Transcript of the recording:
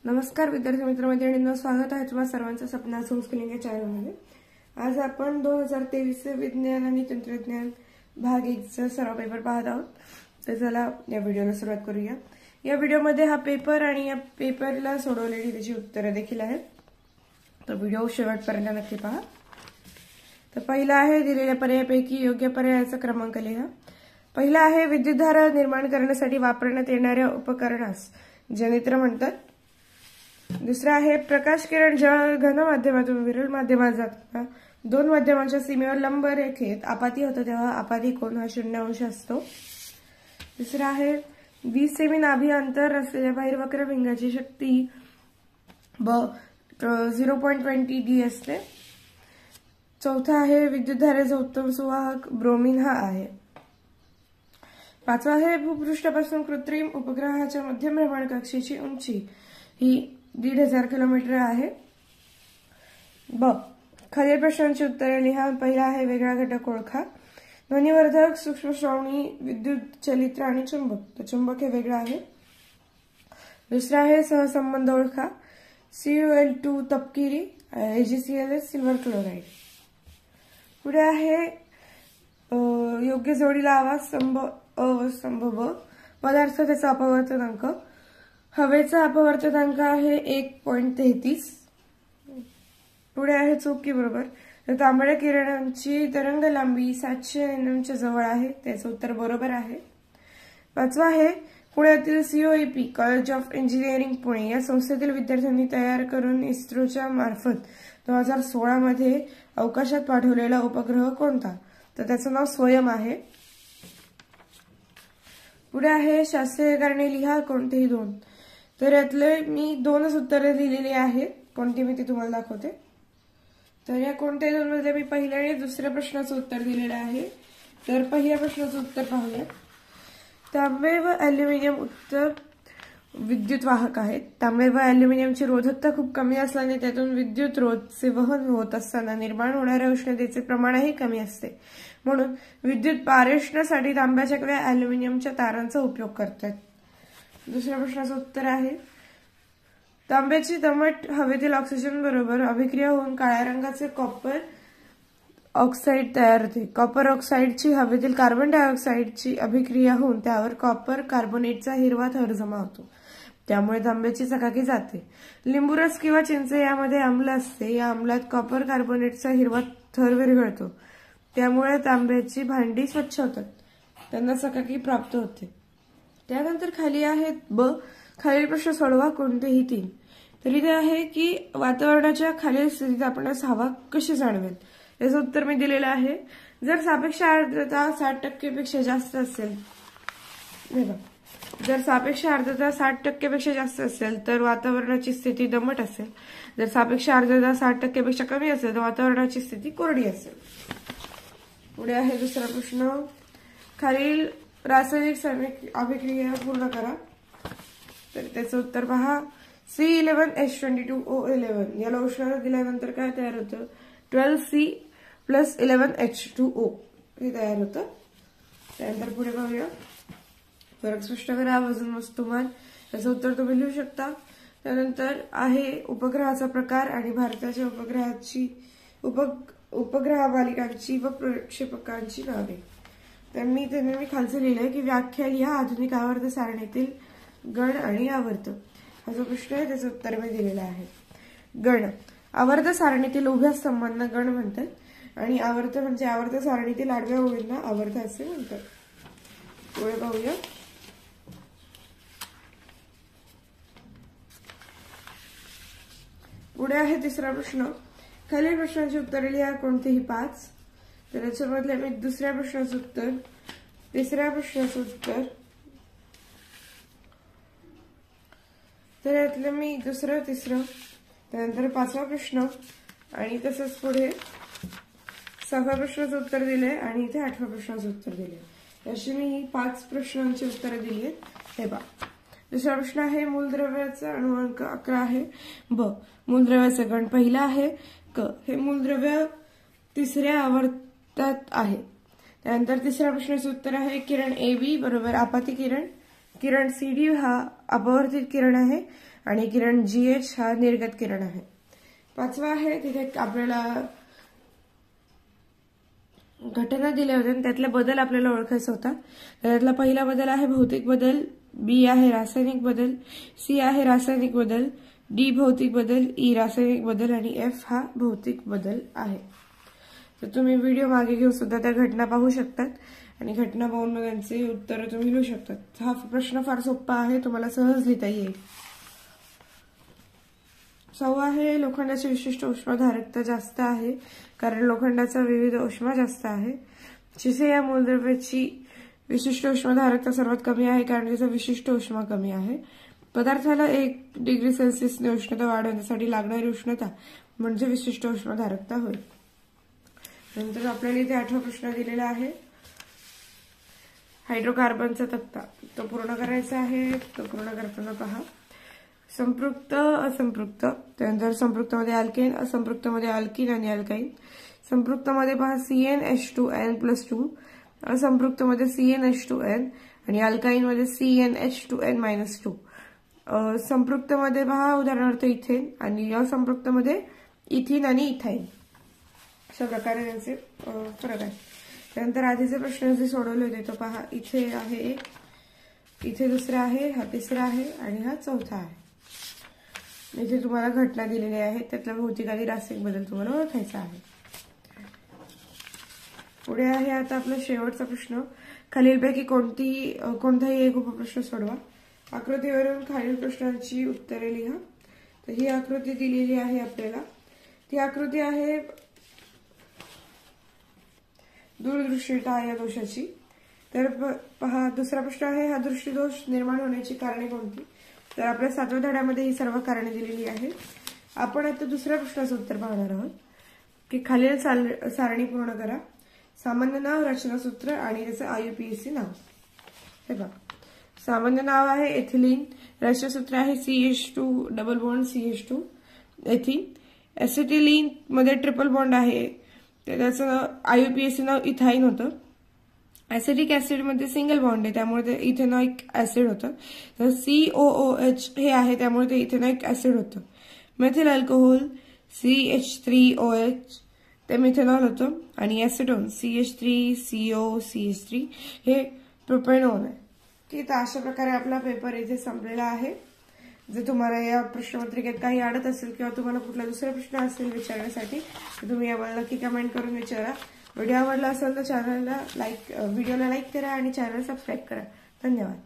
नमस्कार विद्यार्थी मित्रमैत्रिणींनो, स्वागत आहे तुम्हा सर्वांचं सपना होमस्कूलिंग या चॅनलमध्ये। आज आपण 2023 विज्ञान आणि तंत्रज्ञान भाग 1 चा सराव पेपर पाहत आहोत। तर चला या व्हिडिओला सुरुवात करूया। या व्हिडिओमध्ये हा पेपर आणि या पेपरला सोडवलेली त्याची उत्तरे देखील आहेत, तर व्हिडिओ शेवटपर्यंत नक्की पहा। तर पहिला आहे दिलेल्या पर्यायापैकी योग्य पर्यायाचा क्रमांक लिहा। पहिला आहे विद्युतधारा निर्माण करण्यासाठी वापरण्यात येणाऱ्या उपकरणास जनरेटर म्हणतात। दुसरा आहे प्रकाश किरण जेव्हा घन माध्यमातून विरल माध्यमात जातात, दोन माध्यमांच्या सीमेवर लंब रेखेत आपाती होतं तेव्हा आपाती कोन हा 0 अंश असतो। तिसरा आहे 20 सेमी नाभी अंतर असलेल्या बहिर्वक्र भिंगाची शक्ती 0.20 D असते। चौथा आहे विद्युतधारेचा उत्तम सुवाहक ब्रोमीन हा आहे। पाचवा आहे भूपृष्ठापासून कृत्रिम उपग्रहाच्या मध्यम भ्रमण कक्षेची उंची ही 1500 किलोमीटर आहे। खालील प्रश्नांची उत्तरे लिहा। पहिला आहे वेगळा घटक ओळखा। ध्वनिवर्धक, सूक्ष्मश्रवणी, विद्युत चलित्र आणि चुंबक। तर चुंबक हे वेगळं आहे। दुसरा आहे सहसंबंध ओळखा। CuL2 तपकिरी, AgCl सिल्वर क्लोराईड। पुढे आहे योग्य जोडी लावा। स्तंभ अ व स्तंभ ब। पदार्थ त्याचा अपवर्तनांक। हवेचा अपवर्तनांक आहे 1.33। पुढे आहे चूक की बरोबर। तर तांबड्या किरणांची तरंग लांबी 700 nm च्या जवळ आहे, त्याचं उत्तर बरोबर आहे। पाचवा आहे पुण्यातील COEP college of engineering Pune या संस्थेतील विद्यार्थ्यांनी तयार करून इस्रोच्या मार्फत 2016 मध्ये अवकाशात पाठवलेला उपग्रह कोणता? तर त्याचं नाव स्वयं आहे। पुढे आहे शास्त्रीय कारणे लिहा, कोणतेही दोन। तर यातले मी दोनच उत्तरे दिलेली आहेत, कोणती मी ती तुम्हाला दाखवते। तर या कोणत्याही दोन मध्ये मी पहिल्या आणि दुसऱ्या प्रश्नाचं उत्तर दिलेलं आहे। तर पहिल्या प्रश्नाचं उत्तर पाहूया। तांबे व अॅल्युमिनियम उत्तर विद्युत वाहक आहेत। तांबे व अॅल्युमिनियमची रोधकता खूप कमी असल्याने त्यातून विद्युत रोधचे वहन होत असताना निर्माण होणाऱ्या उष्णतेचे प्रमाणही कमी असते, म्हणून विद्युत पारेषणासाठी तांब्याच्या किंवा अॅल्युमिनियमच्या तारांचा उपयोग करतात। दुसऱ्या प्रश्नाचं उत्तर आहे तांब्याची दमट हवेतील ऑक्सिजन बरोबर अभिक्रिया होऊन काळ्या रंगाचे कॉपर ऑक्साईड तयार होते। कॉपर ऑक्साईडची हवेतील कार्बन डायऑक्साईडची अभिक्रिया होऊन त्यावर कॉपर कार्बोनेटचा हिरवा थर जमा होतो, त्यामुळे तांब्याची चकाकी जाते। लिंबूरस किंवा चिंच यामध्ये आम्ल असते, या आम्लात कॉपर कार्बोनेटचा हिरवा थर विरघळतो, त्यामुळे तांब्याची भांडी स्वच्छ होतात, त्यांना चकाकी प्राप्त होते। त्यानंतर खाली आहेत खालील प्रश्न सोडवा, कोणतेही तीन। तर इथे आहे की वातावरणाच्या खालील स्थितीत आपणास हवा कशी जाणवेल, याचं उत्तर मी दिलेलं आहे। जर सापेक्ष आर्द्रता 60% पेक्षा जास्त असेल, जर सापेक्ष आर्द्रता 60% पेक्षा जास्त असेल तर वातावरणाची स्थिती दमट असेल। जर सापेक्ष आर्द्रता 60% पेक्षा कमी असेल तर वातावरणाची स्थिती कोरडी असेल। पुढे आहे दुसरा प्रश्न। खालील रासायनिक अभिक्रिया पूर्ण करा। तर त्याचं उत्तर पहा। C11H22O11 याला उष्णता दिल्यानंतर काय तयार होतं? 12C + 11H2O हे तयार होतं। त्यानंतर पुढे पाहूया। फरक स्पष्ट करा, वजन, वस्तुमान, याचं उत्तर तुम्ही लिहू शकता। त्यानंतर आहे उपग्रहाचा प्रकार आणि भारताच्या उपग्रह मालिकांची व प्रक्षेपकांची नावे। तर मी खालचं लिहिलंय की व्याख्या लिहा आधुनिक आवर्त सारणीतील गण आणि आवर्त। हा जो प्रश्न आहे त्याचं उत्तर मी दिलेलं आहे। गण आवर्त सारणीतील उभ्या स्तंभांना गण म्हणतात आणि आवर्त म्हणजे आवर्त सारणीतील आडव्या ओळींना आवर्त असे म्हणतात। पुढे पाहूया। पुढे आहे तिसरा प्रश्न। खालील प्रश्नांची उत्तरे लिहा, कोणतेही 5। तर याच्यामधले मी दुसऱ्या प्रश्नाचं उत्तर, तिसऱ्या प्रश्नाचं उत्तर, तर यातलं मी दुसरं, तिसरं, त्यानंतर 5वा प्रश्न आणि तसंच पुढे 6व्या प्रश्नाचं उत्तर दिले आणि इथे 8व्या प्रश्नाचं उत्तर दिले। अशी मी 5 प्रश्नांची उत्तरे दिली आहेत। हे पहा। दुसरा प्रश्न आहे मूलद्रव्याचा अणुअंक 11 आहे। मूलद्रव्याचा गण पहिला आहे। हे मूलद्रव्य तिसऱ्या आवर्तात आहे। त्यानंतर तिसऱ्या प्रश्नाचं उत्तर आहे किरण AB बरोबर आपाती किरण। किरण CD हा अपवर्तित किरण आहे आणि किरण GH हा निर्गत किरण आहे. 5वा आहे तिथे आपल्याला घटना दिल्या होत्या त्यातला बदल आपल्याला ओळखायचा होता. त्यातला पहिला बदल आहे भौतिक बदल, B आहे रासायनिक बदल, C आहे रासायनिक बदल, D भौतिक बदल, E रासायनिक बदल आणि F हा भौतिक बदल आहे. तर तुम्ही व्हिडिओ मागे घेऊन सुद्धा त्या घटना पाहू शकतात आणि घटना पाहून मग त्यांचे उत्तर तुम्ही लिहू शकतात. हा प्रश्न फार सोपा आहे, तुम्हाला सहज लिहिता येईल. 6वा आहे लोखंडाची विशिष्ट उष्माधारकता जास्त आहे कारण लोखंडाचा विविध उष्मा जास्त आहे. 6 या मूलद्रव्याची विशिष्ट उष्माधारकता सर्वात कमी आहे कारण त्याचा विशिष्ट उष्मा कमी आहे. पदार्थाला 1 डिग्री सेल्सिअसने उष्णता वाढवण्यासाठी लागणारी उष्णता म्हणजे विशिष्ट उष्माधारकता होय. नंतर आपल्याला इथे 8वा प्रश्न दिलेला आहे हायड्रोकार्बनचा तक्ता. तो पूर्ण करायचा आहे. तो पूर्ण करताना पहा संपृक्त असंपृक्त, त्यानंतर संपृक्तमध्ये अल्केन, असंपृक्तमध्ये अल्किन आणि अल्काइन. संपृक्तमध्ये पहा CnH2n+2, असंपृक्तमध्ये CnH2n आणि अल्काइनमध्ये CnH2n-2. संपृक्तमध्ये पहा उदाहरणार्थ इथेन आणि असंपृक्तमध्ये इथिन आणि इथाइन. अशा प्रकारे त्यांचे फरक आहे. त्यानंतर आधीचे प्रश्न जे सोडवले होते तो पहा इथे आहे एक, इथे दुसरा आहे, हा तिसरा आहे आणि हा चौथा आहे. इथे तुम्हाला घटना दिलेल्या आहेत त्यातला भौतिक आणि रासायनिक बदल तुम्हाला ओळखायचा आहे. पुढे आहे आता आपला शेवटचा प्रश्न. खालीलपैकी कोणताही एक उपप्रश्न सोडवा. आकृतीवरून खालील प्रश्नांची उत्तरे लिहा. तर ही आकृती दिलेली आहे आपल्याला. ती आकृती आहे दूरदृष्टिता या दोषाची. तर पहा दुसरा प्रश्न आहे हा दृष्टिदोष निर्माण होण्याची कारणे कोणती. तर आपल्या 7व्या धड्यामध्ये ही सर्व कारणे दिलेली आहेत. आपण आता दुसऱ्या प्रश्नाचं उत्तर पाहणार आहोत की खालील सारणी पूर्ण करा. सामान्य नाव, रचनासूत्र आणि त्याचं IUPAC नाव. हे बघा सामान्य नाव आहे एथिलीन, रचनासूत्र आहे CH2 double bond CH2 ethyne. Acetylene मध्ये ट्रिपल बॉन्ड आहे त्याचं IUPAC नाव इथाइन होतं. ऍसिडिक ऍसिड मध्ये सिंगल बॉन्ड आहे त्यामुळे ते इथेनॉइक ऍसिड होतं. तर COOH हे आहे त्यामुळे ते इथेनॉइक ऍसिड होतं. मेथिल अल्कोहोल CH3OH ते मिथेनॉल होतं आणि ऍसिडोन CH3COCH3 हे प्रोपेनॉल आहे. ठीक आहे, अशा प्रकारे आपला पेपर इथे संपलेला आहे. जर तुम्हाला या प्रश्नपत्रिकेत काही अडत असेल किंवा तुम्हाला कुठला दुसरा प्रश्न असेल विचारण्यासाठी तर तुम्ही आम्हाला नक्की कमेंट करून विचारा. व्हिडिओ आवडला असेल तर व्हिडिओला लाईक करा आणि चॅनल सबस्क्राईब करा. धन्यवाद.